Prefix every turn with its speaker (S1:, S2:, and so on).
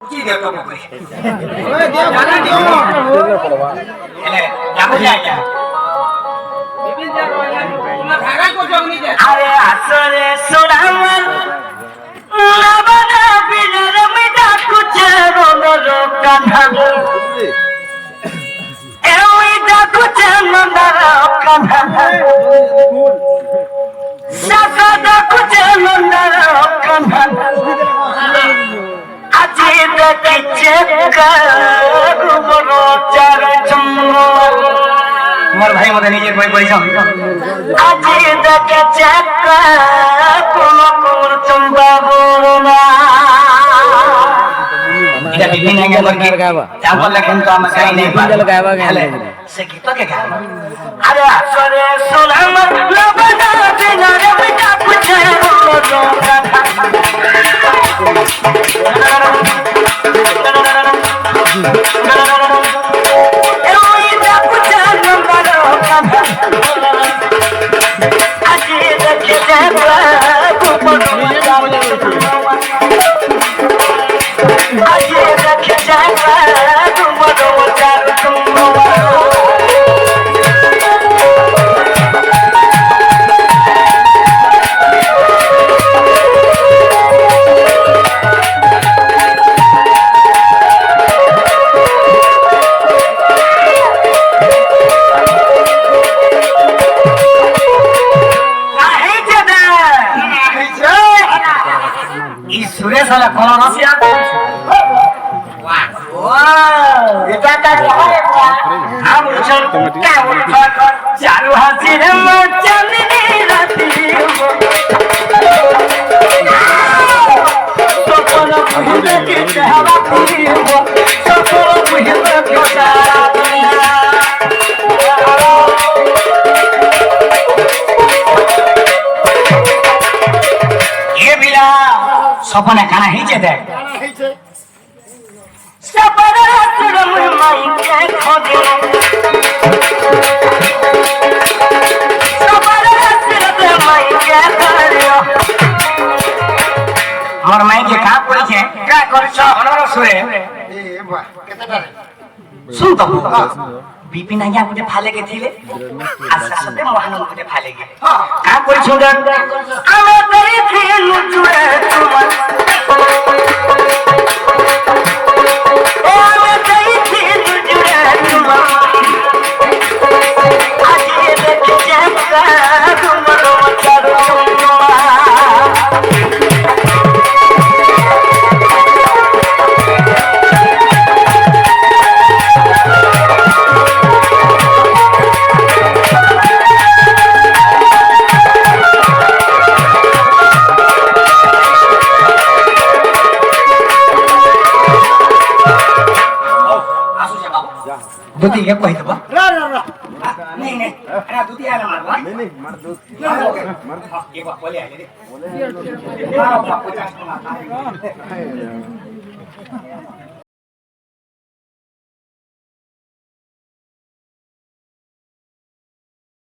S1: কি দেও তো কই ওই দেও গানা দিও এলে যাবো যাইয়া বিপিন যা রইলা তোমার ভাগা কো জগনি দে আরে আসরে সোনামন লাবনা বিনর মিটা কুচে রোনর কান্না এওই দা কুচে মন্দার কান্না সাকা দা কুচে মন্দার কান্না আজি দেখিছে কারুবনো চার চন্দ্র তোমার ভাই মতে নিজে কই কইছ আজি দেখিছে কোনো কোর চম্বা বরনা এটা বিভিন্ন গাবার কি গাবা তা বললে কিন্তু আমরা গাই নাই বিন্দল গাবা গেলে সে গীত কে গাবা আরে আসরে সোনাম লবনা বিনারে মিটা কুছে রোনো কথা Sudah kalau nasi apa? Wow, itu tak boleh. Kamu cakap, jaru hati macam ini hati. Sokolo punya kita hati, sokolo punya kita. Ye bila. সপনে কানা হইছে দেখ কানা হইছে সপনে তুরম মাইকে খোদে সপনে তুরম মাইকে ধরিও আমার মাইকে কা কইছে কা করছ অনর সুরে এ বাহ কেতটা শুন তো বিপিন আইয়া গুটে ফালে গেছিলে আশা সাথে মহানন্দ গুটে ফালে গে কা কইছ দেখ আমি তরি ফিল চুড়ে তোমার दूधी के कोई तो बा नहीं नहीं अरे दूधी आला मार बा नहीं मार दूध मार ये बा बोले आले रे बोले 50 को ना